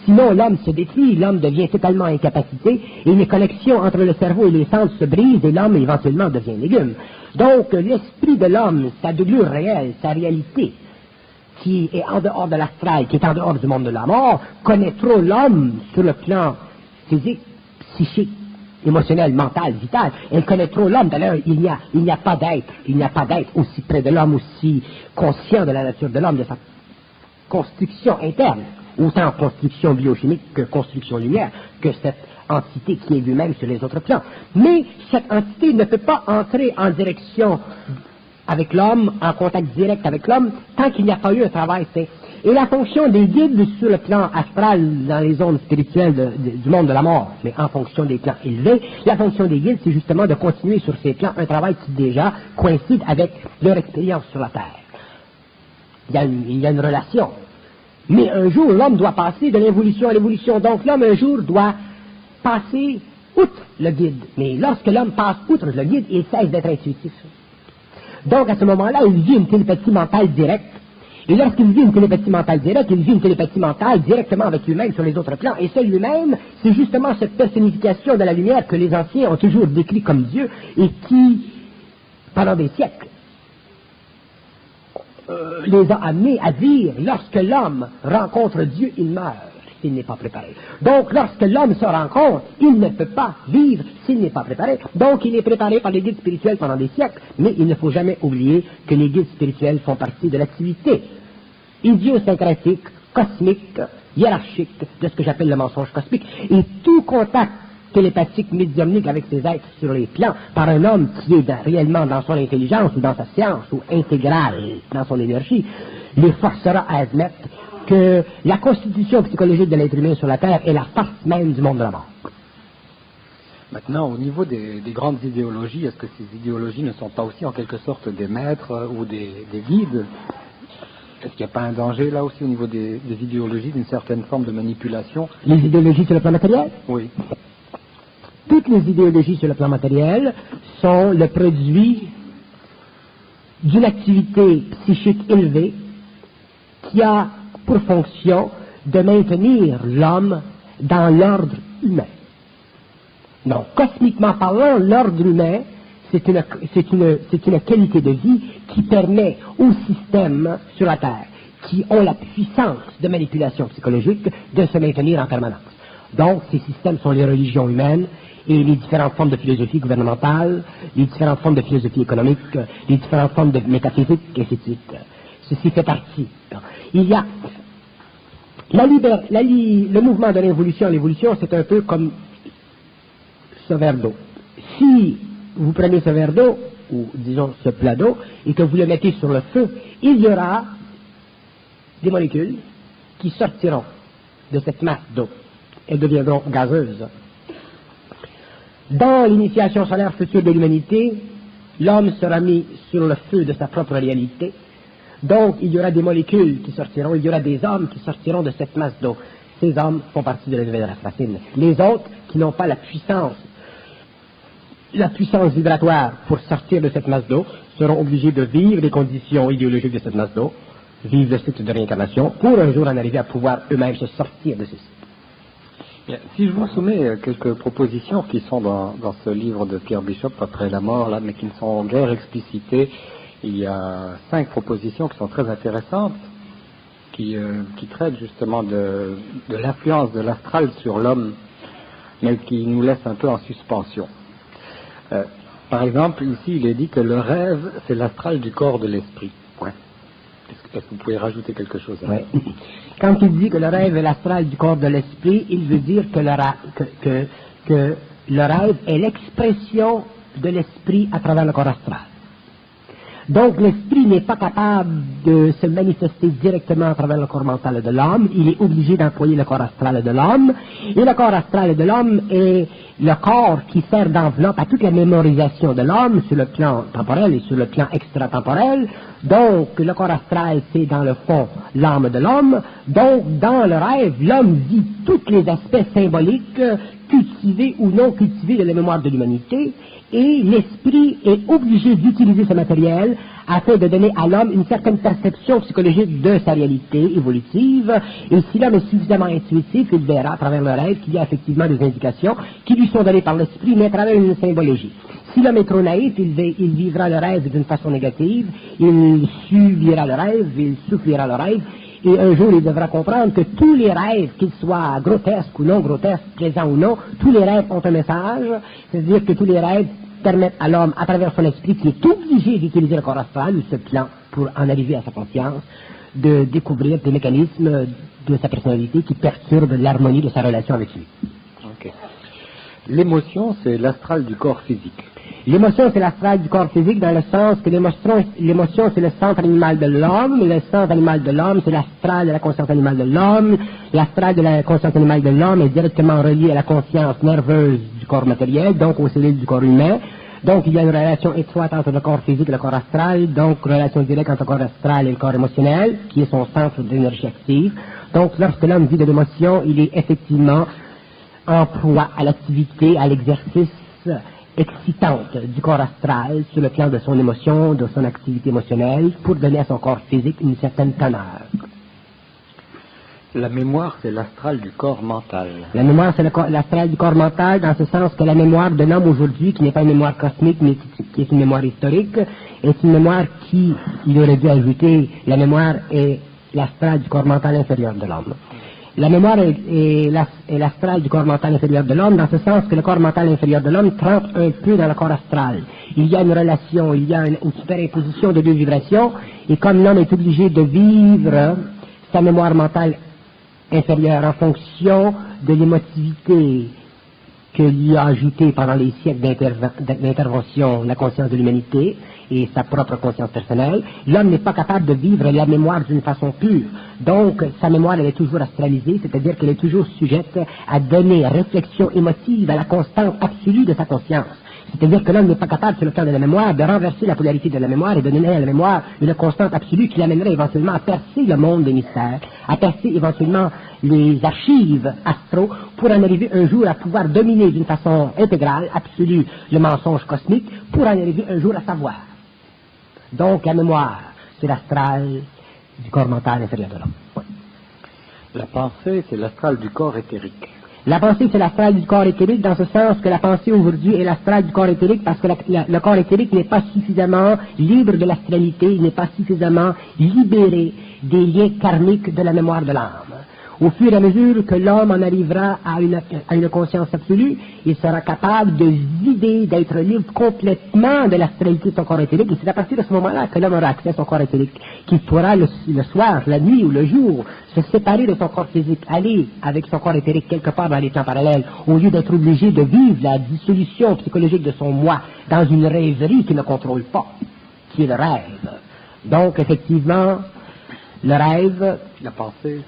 S1: Sinon, l'homme se détruit, l'homme devient totalement incapacité, et les connexions entre le cerveau et les sens se brisent, et l'homme éventuellement devient légume. Donc, l'esprit de l'homme, sa doublure réelle, sa réalité, qui est en dehors de l'astral, qui est en dehors du monde de la mort, connaît trop l'homme sur le plan physique, psychique, émotionnel, mental, vital. Elle connaît trop l'homme. D'ailleurs, il n'y a pas d'être aussi près de l'homme, aussi conscient de la nature de l'homme, de sa construction interne, autant construction biochimique que construction lumière, que cette entité qui est lui-même sur les autres plans. Mais cette entité ne peut pas entrer en direction avec l'homme, en contact direct avec l'homme, tant qu'il n'y a pas eu un travail fait. Et la fonction des guides sur le plan astral, dans les zones spirituelles du monde de la mort, mais en fonction des plans élevés, la fonction des guides, c'est justement de continuer sur ces plans un travail qui déjà coïncide avec leur expérience sur la Terre. Il y a une relation. Mais un jour, l'homme doit passer de l'évolution à l'évolution. Donc l'homme, un jour, doit passer outre le guide. Mais lorsque l'homme passe outre le guide, il cesse d'être intuitif. Donc, à ce moment-là, il vit une télépathie mentale directe. Et lorsqu'il vit une télépathie mentale directe, il vit une télépathie mentale directement avec lui-même sur les autres plans. Et ce lui-même, c'est justement cette personnification de la lumière que les anciens ont toujours décrit comme Dieu et qui, pendant des siècles, les a amenés à dire, lorsque l'homme rencontre Dieu, il meurt s'il n'est pas préparé. Donc, lorsque l'homme se rencontre, il ne peut pas vivre s'il n'est pas préparé. Donc, il est préparé par les guides spirituels pendant des siècles, mais il ne faut jamais oublier que les guides spirituels font partie de l'activité idiosyncratique, cosmique, hiérarchique de ce que j'appelle le mensonge cosmique. Et tout contact télépathique, médiumnique avec ces êtres sur les plans par un homme qui est réellement dans son intelligence ou dans sa science ou intégral dans son énergie, les forcera à admettre que la constitution psychologique de l'être humain sur la Terre est la farce même du monde de la mort.
S2: Maintenant, au niveau des grandes idéologies, est-ce que ces idéologies ne sont pas aussi en quelque sorte des maîtres ou des guides? Est-ce qu'il n'y a pas un danger là aussi au niveau des idéologies d'une certaine forme de manipulation?
S1: Les idéologies sur le plan matériel?
S2: Oui.
S1: Toutes les idéologies sur le plan matériel sont le produit d'une activité psychique élevée qui a pour fonction de maintenir l'homme dans l'ordre humain. Donc, cosmiquement parlant, l'ordre humain, c'est une qualité de vie qui permet aux systèmes sur la Terre, qui ont la puissance de manipulation psychologique, de se maintenir en permanence. Donc, ces systèmes sont les religions humaines et les différentes formes de philosophie gouvernementale, les différentes formes de philosophie économique, les différentes formes de métaphysique, et ainsi de suite. Ceci fait partie. Il y a le mouvement de l'évolution, c'est un peu comme ce verre d'eau. Si vous prenez ce verre d'eau, ou disons ce plat d'eau, et que vous le mettez sur le feu, il y aura des molécules qui sortiront de cette masse d'eau. Elles deviendront gazeuses. Dans l'initiation solaire future de l'humanité, l'homme sera mis sur le feu de sa propre réalité. Donc, il y aura des molécules qui sortiront, il y aura des hommes qui sortiront de cette masse d'eau. Ces hommes font partie de la nouvelle race racine. Les autres, qui n'ont pas la puissance vibratoire pour sortir de cette masse d'eau, seront obligés de vivre les conditions idéologiques de cette masse d'eau, vivre le cycle de réincarnation, pour un jour en arriver à pouvoir eux-mêmes se sortir de ceci.
S2: Bien, si je vous soumets quelques propositions qui sont dans ce livre de Pierre Bishop, Après la mort, là, mais qui ne sont guère explicitées, il y a 5 propositions qui sont très intéressantes, qui traitent justement de l'influence de l'astral sur l'homme, mais qui nous laissent un peu en suspension. Par exemple, ici, il est dit que le rêve, c'est l'astral du corps de l'esprit. Ouais. Est-ce que vous pouvez rajouter quelque chose à ça?
S1: Oui. Quand il dit que le rêve est l'astral du corps de l'esprit, il veut dire que le rêve est l'expression de l'esprit à travers le corps astral. Donc l'esprit n'est pas capable de se manifester directement à travers le corps mental de l'homme, il est obligé d'employer le corps astral de l'homme, et le corps astral de l'homme est le corps qui sert d'enveloppe à toute la mémorisation de l'homme sur le plan temporel et sur le plan extratemporel. Donc le corps astral c'est dans le fond l'âme de l'homme, donc dans le rêve l'homme vit tous les aspects symboliques, cultivés ou non cultivés de la mémoire de l'humanité, et l'esprit est obligé d'utiliser ce matériel afin de donner à l'homme une certaine perception psychologique de sa réalité évolutive. Et si l'homme est suffisamment intuitif, il verra à travers le rêve qu'il y a effectivement des indications qui lui sont données par l'esprit, mais à travers une symbologie. Si l'homme est trop naïf, il vivra le rêve d'une façon négative, il subira le rêve, il souffrira le rêve, et un jour il devra comprendre que tous les rêves, qu'ils soient grotesques ou non grotesques, plaisants ou non, tous les rêves ont un message, c'est-à-dire que tous les rêves permettent à l'homme, à travers son esprit, qui est obligé d'utiliser le corps astral, ce plan, pour en arriver à sa conscience, de découvrir des mécanismes de sa personnalité qui perturbent l'harmonie de sa relation avec lui.
S2: Okay. L'émotion, c'est l'astral du corps physique.
S1: L'émotion, c'est l'astral du corps physique dans le sens que l'émotion, c'est le centre animal de l'homme. Le centre animal de l'homme, c'est l'astral de la conscience animale de l'homme. L'astral de la conscience animale de l'homme est directement relié à la conscience nerveuse du corps matériel, donc aux cellules du corps humain. Donc, il y a une relation étroite entre le corps physique et le corps astral, donc relation directe entre le corps astral et le corps émotionnel, qui est son centre d'énergie active. Donc, lorsque l'homme vit de l'émotion, il est effectivement en proie à l'activité, à l'exercice excitante du corps astral sur le plan de son émotion, de son activité émotionnelle, pour donner à son corps physique une certaine teneur.
S2: La mémoire, c'est l'astral du corps mental.
S1: La mémoire, c'est l'astral du corps mental, dans ce sens que la mémoire de l'homme aujourd'hui, qui n'est pas une mémoire cosmique, mais qui est une mémoire historique, est une mémoire qui, il aurait dû ajouter, la mémoire est l'astral du corps mental inférieur de l'homme. La mémoire est l'astral du corps mental inférieur de l'homme, dans ce sens que le corps mental inférieur de l'homme trempe un peu dans le corps astral. Il y a une relation, il y a une superimposition de deux vibrations, et comme l'homme est obligé de vivre sa mémoire mentale inférieure en fonction de l'émotivité que lui a ajouté pendant les siècles d'intervention la conscience de l'humanité et sa propre conscience personnelle, l'homme n'est pas capable de vivre la mémoire d'une façon pure. Donc, sa mémoire, elle est toujours astralisée, c'est-à-dire qu'elle est toujours sujette à donner réflexion émotive à la constante absolue de sa conscience. C'est-à-dire que l'homme n'est pas capable, sur le plan de la mémoire, de renverser la polarité de la mémoire et de donner à la mémoire une constante absolue qui l'amènerait éventuellement à percer le monde des mystères, à percer éventuellement les archives astro, pour en arriver un jour à pouvoir dominer d'une façon intégrale, absolue, le mensonge cosmique, pour en arriver un jour à savoir. Donc la mémoire, c'est l'astral du corps mental inférieur de l'homme. Oui.
S2: La pensée, c'est l'astral du corps éthérique.
S1: La pensée, c'est l'astral du corps éthérique, dans ce sens que la pensée aujourd'hui est l'astral du corps éthérique, parce que le corps éthérique n'est pas suffisamment libre de l'astralité, il n'est pas suffisamment libéré des liens karmiques de la mémoire de l'âme. Au fur et à mesure que l'homme en arrivera à une conscience absolue, il sera capable de vider, d'être libre complètement de l'astralité de son corps éthérique. Et c'est à partir de ce moment-là que l'homme aura accès à son corps éthérique, qu'il pourra le soir, la nuit ou le jour se séparer de son corps physique, aller avec son corps éthérique quelque part dans les temps parallèles, au lieu d'être obligé de vivre la dissolution psychologique de son moi dans une rêverie qu'il ne contrôle pas, qui est le rêve. Donc, effectivement, le rêve, la pensée,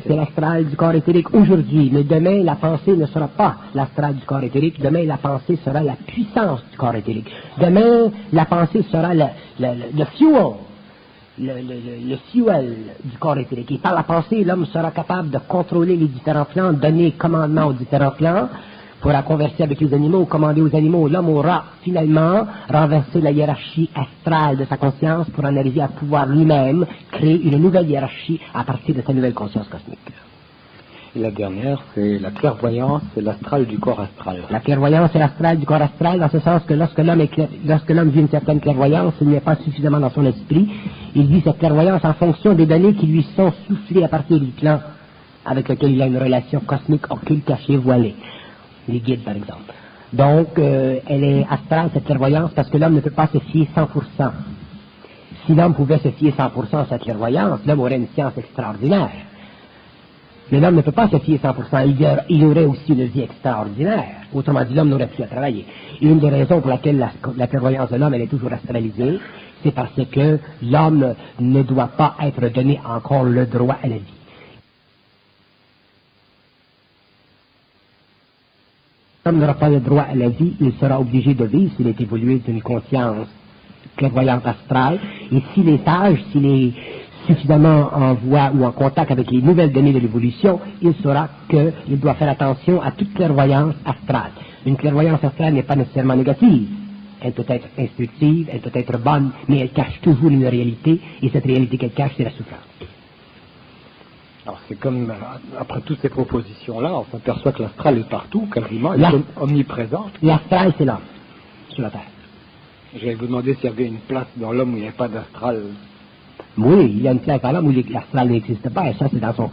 S1: c'est l'astral du corps éthérique aujourd'hui, mais demain, la pensée ne sera pas l'astral du corps éthérique, demain, la pensée sera la puissance du corps éthérique. Demain, la pensée sera le fuel du corps éthérique. Et par la pensée, l'homme sera capable de contrôler les différents plans, donner commandement aux différents plans, pour la converser avec les animaux ou commander aux animaux. L'homme aura finalement renversé la hiérarchie astrale de sa conscience pour en arriver à pouvoir lui-même créer une nouvelle hiérarchie à partir de sa nouvelle conscience cosmique.
S2: Et la dernière, c'est la clairvoyance, c'est l'astral du corps astral.
S1: La clairvoyance, c'est l'astral du corps astral, dans ce sens que lorsque l'homme vit une certaine clairvoyance, il n'y a pas suffisamment dans son esprit. Il vit cette clairvoyance en fonction des données qui lui sont soufflées à partir du plan avec lequel il a une relation cosmique, occulte, cachée, voilée. Les guides, par exemple. Donc, elle est astrale, cette clairvoyance, parce que l'homme ne peut pas se fier 100%. Si l'homme pouvait se fier 100% à cette clairvoyance, l'homme aurait une science extraordinaire. Mais l'homme ne peut pas se fier 100%. Il aurait aussi une vie extraordinaire. Autrement dit, l'homme n'aurait plus à travailler. Et une des raisons pour laquelle la clairvoyance de l'homme, elle est toujours astralisée, c'est parce que l'homme ne doit pas être donné encore le droit à la vie. L'homme n'aura pas le droit à la vie, il sera obligé de vivre s'il est évolué d'une conscience clairvoyante astrale. Et s'il est sage, s'il est suffisamment en voie ou en contact avec les nouvelles données de l'évolution, il saura qu'il doit faire attention à toute clairvoyance astrale. Une clairvoyance astrale n'est pas nécessairement négative. Elle peut être instructive, elle peut être bonne, mais elle cache toujours une réalité, et cette réalité qu'elle cache, c'est la souffrance.
S2: Alors c'est comme, après toutes ces propositions-là, on s'aperçoit que l'astral est partout, quasiment, elle est omniprésente.
S1: L'astral, c'est là, sur la Terre.
S2: J'allais vous demander s'il y avait une place dans l'homme où il n'y avait pas d'astral.
S1: Oui, il y a une place dans l'homme où l'astral n'existe pas, et ça, c'est dans sa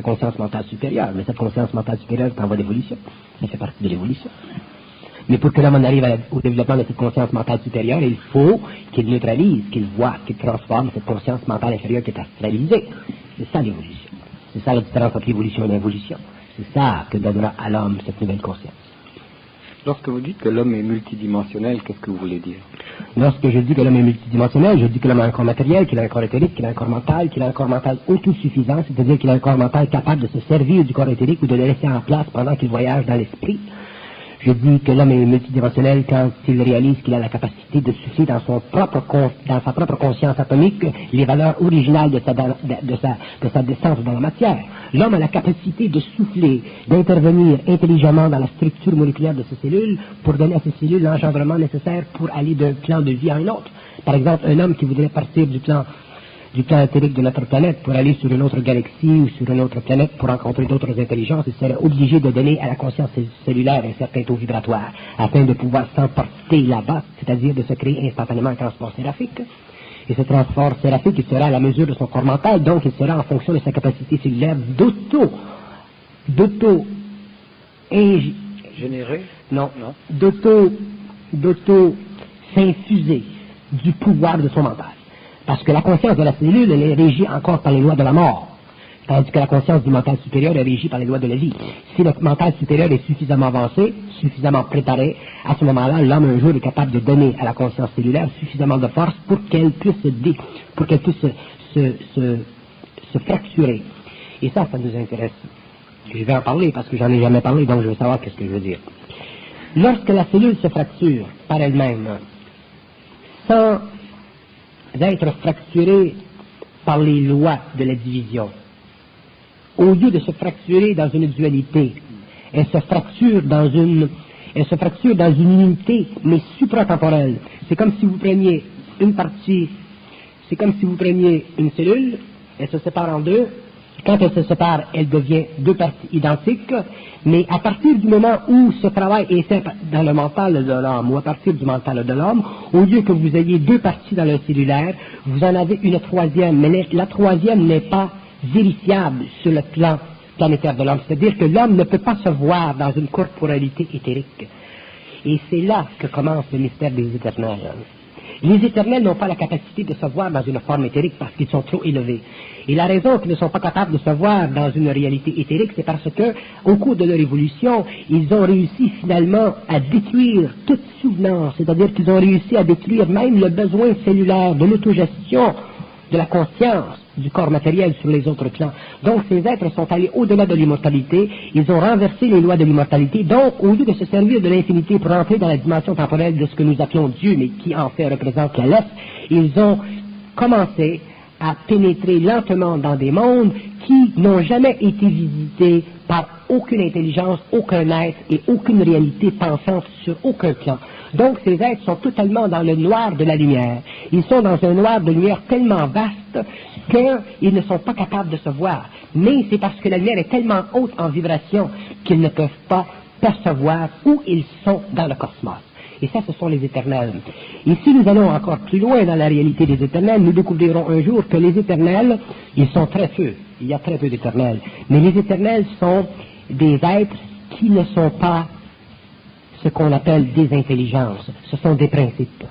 S1: conscience mentale supérieure. Mais cette conscience mentale supérieure est en voie d'évolution. Ça fait partie de l'évolution. Mais pour que l'homme en arrive au développement de cette conscience mentale supérieure, il faut qu'il neutralise, qu'il voit, qu'il transforme cette conscience mentale inférieure qui est astralisée. C'est ça l'évolution. C'est ça la différence entre l'évolution et l'involution. C'est ça que donnera à l'homme cette nouvelle conscience.
S2: Lorsque vous dites que l'homme est multidimensionnel, qu'est-ce que vous voulez dire?
S1: Lorsque je dis que l'homme est multidimensionnel, je dis que l'homme a un corps matériel, qu'il a un corps éthérique, qu'il a un corps mental, qu'il a un corps mental autosuffisant, c'est-à-dire qu'il a un corps mental capable de se servir du corps éthérique ou de le laisser en place pendant qu'il voyage dans l'esprit. Je dis que l'homme est multidimensionnel quand il réalise qu'il a la capacité de souffler dans sa propre conscience atomique les valeurs originales de sa descente dans la matière. L'homme a la capacité de souffler, d'intervenir intelligemment dans la structure moléculaire de ses cellules pour donner à ses cellules l'engendrement nécessaire pour aller d'un plan de vie à un autre. Par exemple, un homme qui voudrait partir du plan éthérique de notre planète pour aller sur une autre galaxie ou sur une autre planète pour rencontrer d'autres intelligences, il serait obligé de donner à la conscience cellulaire un certain taux vibratoire afin de pouvoir s'emporter là-bas, c'est-à-dire de se créer instantanément un transport séraphique. Et ce transport séraphique, il sera à la mesure de son corps mental, donc il sera en fonction de sa capacité cellulaire d'auto-s'infuser du pouvoir de son mental. Parce que la conscience de la cellule, elle est régie encore par les lois de la mort, tandis que la conscience du mental supérieur est régie par les lois de la vie. Si le mental supérieur est suffisamment avancé, suffisamment préparé, à ce moment-là, l'homme un jour est capable de donner à la conscience cellulaire suffisamment de force pour qu'elle puisse se fracturer. Et ça nous intéresse. Je vais en parler parce que j'en ai jamais parlé, donc je veux savoir qu'est-ce que je veux dire. Lorsque la cellule se fracture par elle-même, sans être fracturée par les lois de la division, au lieu de se fracturer dans une dualité, elle se fracture dans une unité, mais supratemporelle. C'est comme si vous preniez une cellule, elle se sépare en deux. Quand elle se sépare, elle devient deux parties identiques, mais à partir du moment où ce travail est fait dans le mental de l'homme, ou à partir du mental de l'homme, au lieu que vous ayez deux parties dans le cellulaire, vous en avez une troisième, mais la troisième n'est pas vérifiable sur le plan planétaire de l'homme. C'est-à-dire que l'homme ne peut pas se voir dans une corporalité éthérique. Et c'est là que commence le mystère des éternels. Les éternels n'ont pas la capacité de se voir dans une forme éthérique parce qu'ils sont trop élevés. Et la raison qu'ils ne sont pas capables de se voir dans une réalité éthérique, c'est parce que, au cours de leur évolution, ils ont réussi finalement à détruire toute souvenance, c'est-à-dire qu'ils ont réussi à détruire même le besoin cellulaire de l'autogestion, de la conscience du corps matériel sur les autres plans. Donc ces êtres sont allés au-delà de l'immortalité, ils ont renversé les lois de l'immortalité, donc au lieu de se servir de l'infinité pour entrer dans la dimension temporelle de ce que nous appelons Dieu, mais qui en fait représente la lettre, ils ont commencé à pénétrer lentement dans des mondes qui n'ont jamais été visités par aucune intelligence, aucun être et aucune réalité pensante sur aucun plan. Donc ces êtres sont totalement dans le noir de la lumière. Ils sont dans un noir de lumière tellement vaste qu'ils ne sont pas capables de se voir. Mais c'est parce que la lumière est tellement haute en vibration qu'ils ne peuvent pas percevoir où ils sont dans le cosmos. Et ça, ce sont les éternels. Et si nous allons encore plus loin dans la réalité des éternels, nous découvrirons un jour que les éternels, ils sont très peu. Il y a très peu d'éternels. Mais les éternels sont des êtres qui ne sont pas ce qu'on appelle des intelligences. Ce sont des principes.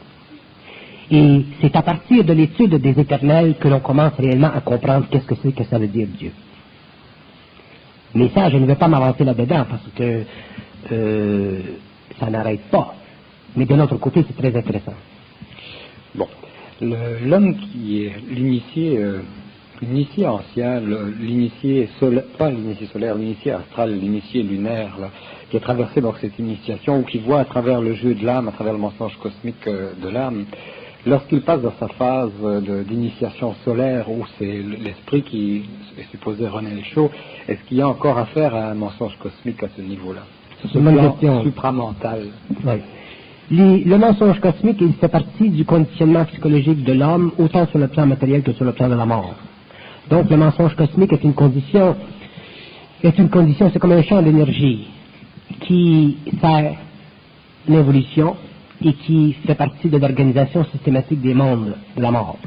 S1: Et c'est à partir de l'étude des éternels que l'on commence réellement à comprendre qu'est-ce que c'est que ça veut dire Dieu. Mais ça, je ne vais pas m'avancer là-dedans parce que ça n'arrête pas. Mais de l'autre côté, c'est très intéressant.
S2: Bon, l'homme qui est l'initié ancien, l'initié solaire, pas l'initié solaire, l'initié astral, l'initié lunaire, là, qui a traversé donc cette initiation, ou qui voit à travers le jeu de l'âme, à travers le mensonge cosmique de l'âme, lorsqu'il passe dans sa phase d'initiation solaire, où c'est l'esprit qui est supposé runner le show, est-ce qu'il y a encore affaire à un mensonge cosmique à ce niveau-là?
S1: C'est une bonne question.
S2: Supramental.
S1: Oui. Le mensonge cosmique, il fait partie du conditionnement psychologique de l'homme, autant sur le plan matériel que sur le plan de la mort. Donc, le mensonge cosmique est une condition, c'est comme un champ d'énergie qui sert l'évolution et qui fait partie de l'organisation systématique des mondes de la mort.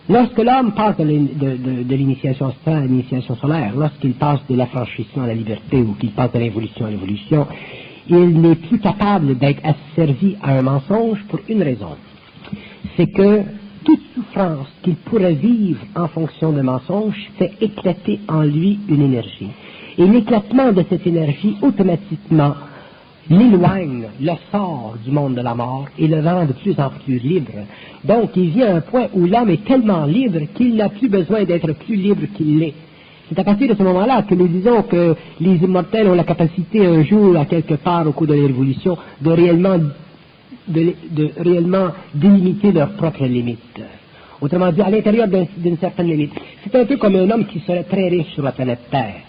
S1: Lorsque l'homme passe de l'initiation astrale à l'initiation solaire, lorsqu'il passe de l'affranchissement à la liberté ou qu'il passe de l'involution à l'évolution, il n'est plus capable d'être asservi à un mensonge pour une raison. C'est que toute souffrance qu'il pourrait vivre en fonction de mensonge fait éclater en lui une énergie. Et l'éclatement de cette énergie, automatiquement, l'éloigne, le sort du monde de la mort et le rend de plus en plus libre. Donc, il vient à un point où l'homme est tellement libre qu'il n'a plus besoin d'être plus libre qu'il l'est. C'est à partir de ce moment-là que nous disons que les immortels ont la capacité un jour, à quelque part au cours de l'évolution, de réellement délimiter leurs propres limites. Autrement dit, à l'intérieur d'une certaine limite. C'est un peu comme un homme qui serait très riche sur la planète Terre.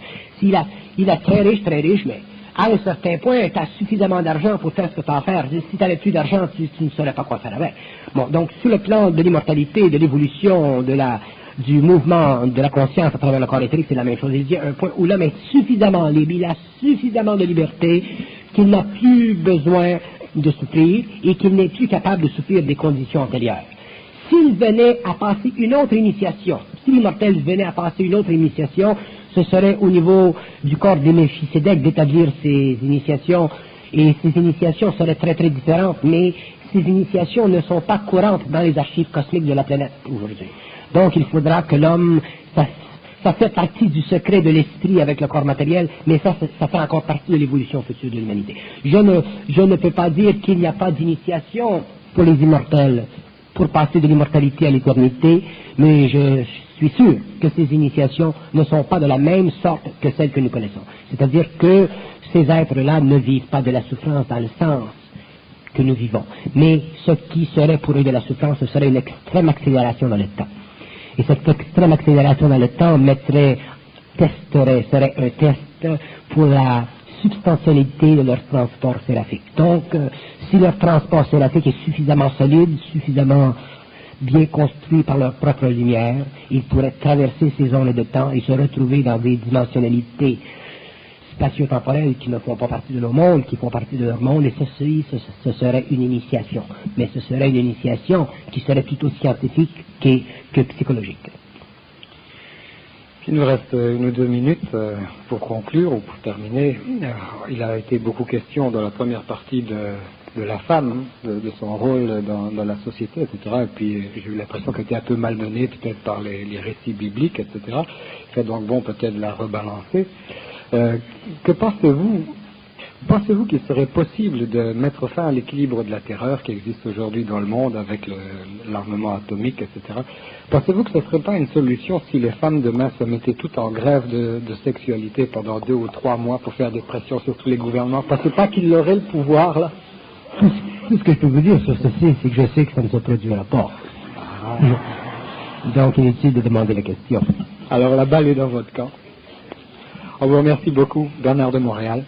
S1: Il est très riche, mais à un certain point, tu as suffisamment d'argent pour faire ce que tu as à faire. Si tu n'avais plus d'argent, tu ne saurais pas quoi faire avec. Bon, donc, sur le plan de l'immortalité, de l'évolution, du mouvement de la conscience à travers le corps éthérique, c'est la même chose. Il y a un point où l'homme est suffisamment libre, il a suffisamment de liberté, qu'il n'a plus besoin de souffrir et qu'il n'est plus capable de souffrir des conditions antérieures. S'il venait à passer une autre initiation, si l'immortel venait à passer une autre initiation, ce serait au niveau du corps des Méphisédek d'établir ces initiations, et ces initiations seraient très très différentes, mais ces initiations ne sont pas courantes dans les archives cosmiques de la planète aujourd'hui. Donc il faudra que l'homme, ça fait partie du secret de l'esprit avec le corps matériel, mais ça fait encore partie de l'évolution future de l'humanité. Je ne peux pas dire qu'il n'y a pas d'initiation pour les immortels, pour passer de l'immortalité à l'éternité, mais je suis sûr que ces initiations ne sont pas de la même sorte que celles que nous connaissons. C'est-à-dire que ces êtres-là ne vivent pas de la souffrance dans le sens que nous vivons. Mais ce qui serait pour eux de la souffrance, ce serait une extrême accélération dans le temps. Et cette extrême accélération dans le temps serait un test pour la substantialité de leur transport séraphique. Donc, si leur transport séraphique est suffisamment solide, suffisamment bien construit par leur propre lumière, ils pourraient traverser ces zones de temps et se retrouver dans des dimensionnalités spatio-temporelles qui ne font pas partie de nos mondes, qui font partie de leur monde, et ce serait une initiation. Mais ce serait une initiation qui serait plutôt scientifique que psychologique.
S2: Il nous reste 1 ou 2 minutes pour conclure ou pour terminer. Il a été beaucoup question dans la première partie de la femme, de son rôle dans la société, etc. Et puis j'ai eu l'impression qu'elle était un peu malmenée peut-être par les récits bibliques, etc. Il fait donc bon peut-être de la rebalancer. Que pensez-vous qu'il serait possible de mettre fin à l'équilibre de la terreur qui existe aujourd'hui dans le monde avec l'armement atomique, etc. Pensez-vous que ce ne serait pas une solution si les femmes demain se mettaient toutes en grève de sexualité pendant 2 ou 3 mois pour faire des pressions sur tous les gouvernements? Pensez pas qu'ils auraient le pouvoir, là?
S1: Tout ce que je peux vous dire sur ceci, c'est que je sais que ça ne se produira pas. Donc, inutile de demander la question.
S2: Alors, la balle est dans votre camp. On vous remercie beaucoup, Bernard de Montréal.